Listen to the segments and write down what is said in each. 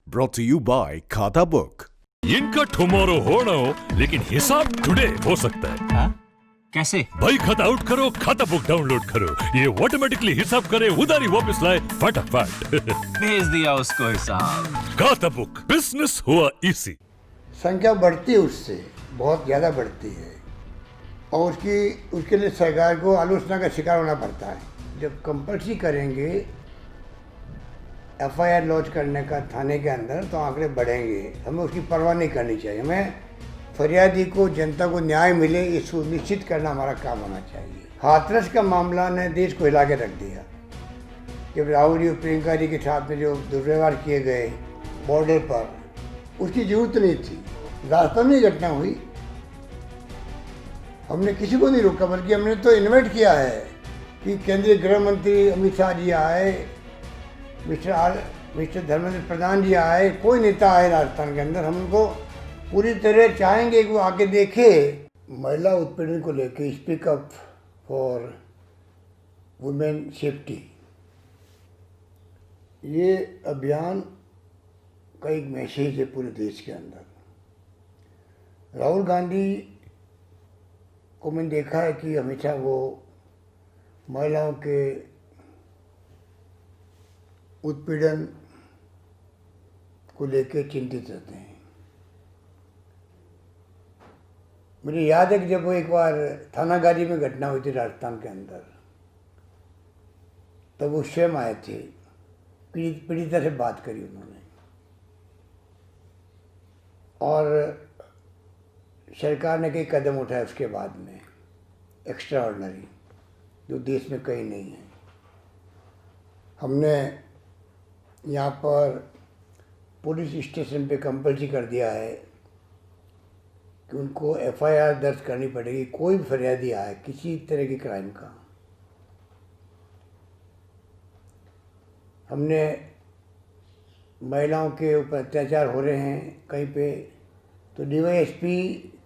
brought to you by खाता book. इनका tomorrow होना हो लेकिन हिसाब टुडे हो सकता है। हाँ? कैसे? भाई खाता आउट करो, खाता बुक डाउनलोड करो, ये ऑटोमेटिकली हिसाब करे, उधारी वापस लाए फटाफट। भेज दिया उसको हिसाब। खाता बुक, बिजनेस हुआ इजी। संख्या बढ़ती है, उससे बहुत ज़्यादा बढ़ती है और उसके लिए सरकार को आलोचना का शिकार होना पड़ता है। जब कंपल्सरी करेंगे एफआईआर लॉन्च करने का थाने के अंदर तो आंकड़े बढ़ेंगे। हमें उसकी परवाह नहीं करनी चाहिए। हमें फरियादी को, जनता को न्याय मिले, ये सुनिश्चित करना हमारा काम होना चाहिए। हाथरस का मामला ने देश को हिला के रख दिया। जब राहुल जी और प्रियंका जी के साथ में जो दुर्व्यवहार किए गए बॉर्डर पर, उसकी जरूरत नहीं थी। राजस्थान में घटना हुई, हमने किसी को नहीं रोका, बल्कि हमने तो इन्वाइट किया है कि केंद्रीय गृह मंत्री अमित शाह जी आए, मिस्टर धर्मेंद्र प्रधान जी आए, कोई नेता आए राजस्थान के अंदर। हम उनको पूरी तरह चाहेंगे कि वो आके देखे। महिला उत्पीड़न को लेकर speak up for women safety, ये अभियान का एक मैसेज है पूरे देश के अंदर। राहुल गांधी को मैंने देखा है कि हमेशा वो महिलाओं के उत्पीड़न को लेकर चिंतित रहते हैं। मुझे याद है कि जब वो एक बार थानागाजी में घटना हुई थी राजस्थान के अंदर, तब वो स्वयं आए थे, पीड़िता से बात करी उन्होंने और सरकार ने कई कदम उठाए उसके बाद में, एक्स्ट्रा ऑर्डिनरी, जो देश में कहीं नहीं है। हमने यहाँ पर पुलिस स्टेशन पे कंपल्सरी कर दिया है कि उनको एफआईआर दर्ज करनी पड़ेगी। कोई भी फरियादी आए किसी तरह की क्राइम का। हमने महिलाओं के ऊपर अत्याचार हो रहे हैं कहीं पे, तो डीवाईएसपी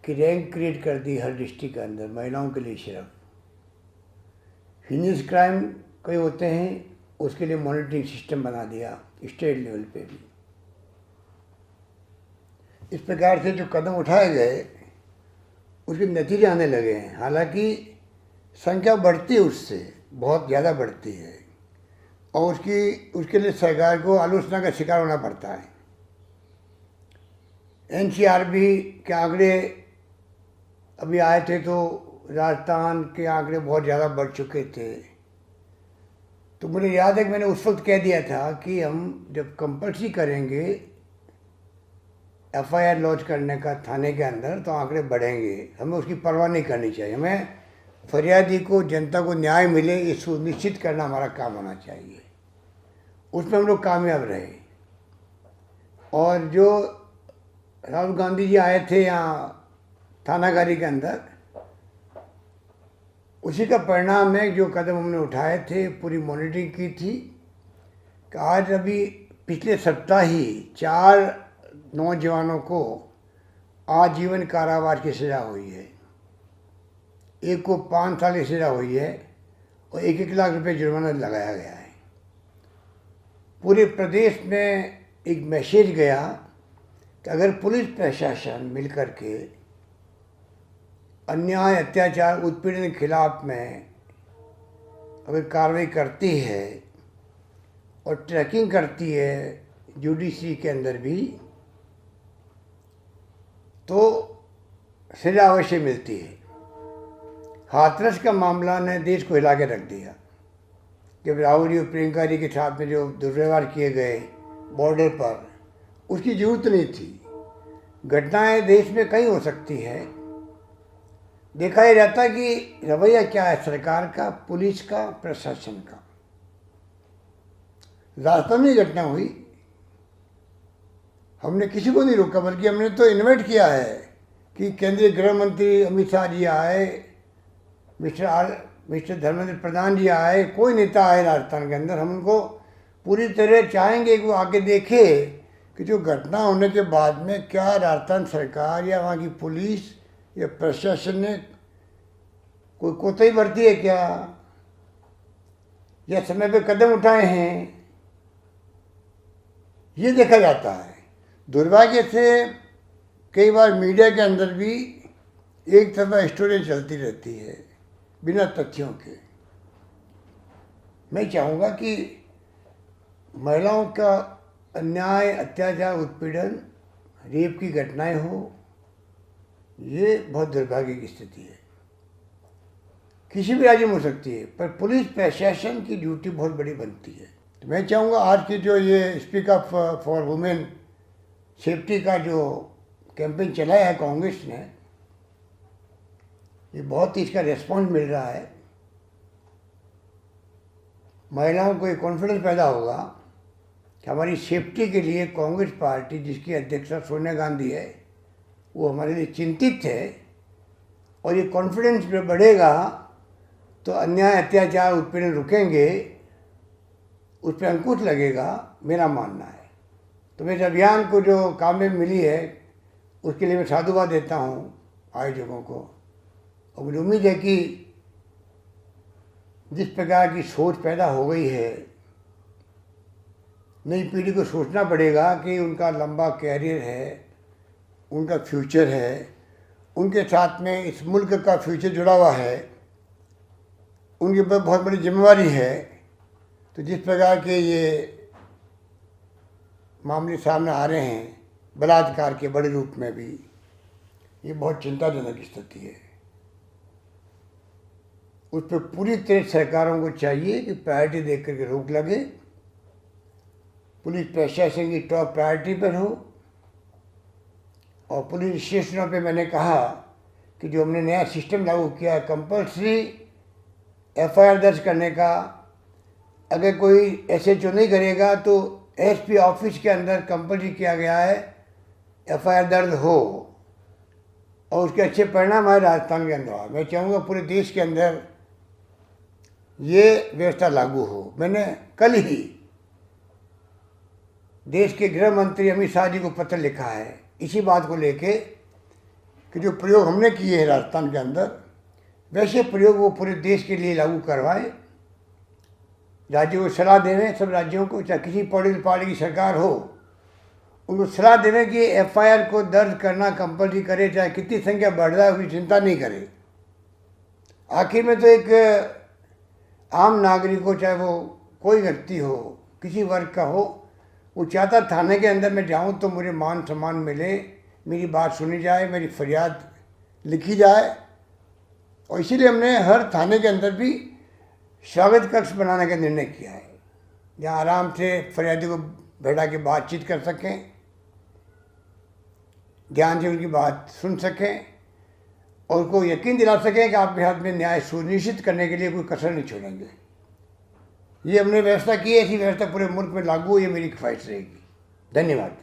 की रैंक क्रिएट कर दी हर डिस्ट्रिक्ट के अंदर महिलाओं के लिए सिर्फ। हिनियस क्राइम कई होते हैं, उसके लिए मॉनिटरिंग सिस्टम बना दिया स्टेट लेवल पे भी। इस प्रकार से जो कदम उठाए गए उसके नतीजे आने लगे हैं। हालांकि संख्या बढ़ती है, उससे बहुत ज़्यादा बढ़ती है और उसके लिए सरकार को आलोचना का शिकार होना पड़ता है। एनसीआरबी के आंकड़े अभी आए थे तो राजस्थान के आंकड़े बहुत ज़्यादा बढ़ चुके थे। तो मुझे याद है कि मैंने उस वक्त कह दिया था कि हम जब कंपल्सरी करेंगे एफआईआर लॉन्च करने का थाने के अंदर तो आंकड़े बढ़ेंगे। हमें उसकी परवाह नहीं करनी चाहिए। हमें फरियादी को, जनता को न्याय मिले, ये सुनिश्चित करना हमारा काम होना चाहिए। उसमें हम लोग कामयाब रहे। और जो राहुल गांधी जी आए थे यहाँ थानागारी के अंदर, उसी का परिणाम है जो कदम हमने उठाए थे, पूरी मॉनिटरिंग की थी कि आज अभी पिछले सप्ताह ही 4 नौजवानों को आजीवन कारावास की सज़ा हुई है। एक को 5 साल की सज़ा हुई है और 1-1 लाख रुपए जुर्माना लगाया गया है। पूरे प्रदेश में एक मैसेज गया कि अगर पुलिस प्रशासन मिलकर के अन्याय, अत्याचार, उत्पीड़न के खिलाफ में अगर कार्रवाई करती है और ट्रैकिंग करती है जुडिशरी के अंदर भी, तो सजा अवश्य मिलती है। हाथरस का मामला ने देश को हिला के रख दिया। जब राहुल जी और प्रियंका जी के साथ में जो दुर्व्यवहार किए गए बॉर्डर पर, उसकी जरूरत नहीं थी। घटनाएं देश में कई हो सकती है। देखा ही जाता कि रवैया क्या है सरकार का, पुलिस का, प्रशासन का। राजस्थान में घटना हुई, हमने किसी को नहीं रोका, बल्कि हमने तो इन्वाइट किया है कि केंद्रीय गृह मंत्री अमित शाह जी आए, मिस्टर धर्मेंद्र प्रधान जी आए, कोई नेता आए राजस्थान के अंदर। हम उनको पूरी तरह चाहेंगे कि वो आके देखे कि जो घटना होने के बाद में क्या राजस्थान सरकार या वहाँ की पुलिस या प्रशासन ने कोई कोताही बरती है क्या, या समय पे कदम उठाए हैं, ये देखा जाता है। दुर्भाग्य से कई बार मीडिया के अंदर भी एक तरफा स्टोरी चलती रहती है बिना तथ्यों के। मैं चाहूँगा कि महिलाओं का अन्याय, अत्याचार, उत्पीड़न, रेप की घटनाएं हो, ये बहुत दुर्भाग्य की स्थिति है। किसी भी राज्य में हो सकती है, पर पुलिस प्रशासन की ड्यूटी बहुत बड़ी बनती है। तो मैं चाहूँगा आज की जो ये speak up for women safety का जो कैंपेन चलाया है कांग्रेस ने, ये बहुत ही इसका रिस्पॉन्स मिल रहा है। महिलाओं को एक कॉन्फिडेंस पैदा होगा कि हमारी सेफ्टी के लिए कांग्रेस पार्टी, जिसकी अध्यक्षा सोनिया गांधी है, वो हमारे लिए चिंतित है। और ये कॉन्फिडेंस बढ़ेगा तो अन्याय, अत्याचार, उत्पीड़न रुकेंगे, उस पर अंकुश लगेगा, मेरा मानना है। तो मैं इस अभियान को जो कामयाबी मिली है उसके लिए मैं साधुवाद देता हूँ आयोजकों को। और मुझे उम्मीद है कि जिस प्रकार की सोच पैदा हो गई है, नई पीढ़ी को सोचना पड़ेगा कि उनका लंबा कैरियर है, उनका फ्यूचर है, उनके साथ में इस मुल्क का फ्यूचर जुड़ा हुआ है, उनके ऊपर बहुत बड़ी जिम्मेवारी है। तो जिस प्रकार के ये मामले सामने आ रहे हैं बलात्कार के बड़े रूप में भी, ये बहुत चिंताजनक स्थिति है। उस पर पूरी तरह सरकारों को चाहिए कि प्रायोरिटी देख करके रोक लगे, पुलिस प्रशासन की टॉप प्रायोरिटी पर हो। और पुलिस स्टेशनों पे मैंने कहा कि जो हमने नया सिस्टम लागू किया है कंपल्सरी एफआईआर दर्ज करने का, अगर कोई एसएचओ नहीं करेगा तो एसपी ऑफिस के अंदर कंपल्सरी किया गया है एफआईआर दर्ज हो, और उसके अच्छे परिणाम आए राजस्थान के अंदर। मैं चाहूँगा पूरे देश के अंदर ये व्यवस्था लागू हो। मैंने कल ही देश के गृह मंत्री अमित शाह जी को पत्र लिखा है इसी बात को लेके कि जो प्रयोग हमने किए हैं राजस्थान के अंदर, वैसे प्रयोग वो पूरे देश के लिए लागू करवाएं। राज्यों को सलाह दे रहे हैं, सब राज्यों को, चाहे किसी पॉलिटिकल पार्टी की सरकार हो, उनको सलाह दे रहे हैं कि एफआईआर को दर्ज करना कंपल्सरी करे, चाहे कितनी संख्या बढ़ जाए उसकी चिंता नहीं करे। आखिर में तो एक आम नागरिक हो, चाहे वो कोई व्यक्ति हो, किसी वर्ग का हो, वो चाहता थाने के अंदर मैं जाऊं तो मुझे मान सम्मान मिले, मेरी बात सुनी जाए, मेरी फरियाद लिखी जाए। और इसीलिए हमने हर थाने के अंदर भी स्वागत कक्ष बनाने का निर्णय किया है, जहाँ आराम से फरियादी को बैठा के बातचीत कर सकें, ध्यान से उनकी बात सुन सकें और उनको यकीन दिला सकें कि आपके हाथ में न्याय सुनिश्चित करने के लिए कोई कसर नहीं छोड़ेंगे। ये हमने व्यवस्था की है, ऐसी व्यवस्था पूरे मुल्क में लागू हो, ये मेरी ख्वाहिश रहेगी। धन्यवाद।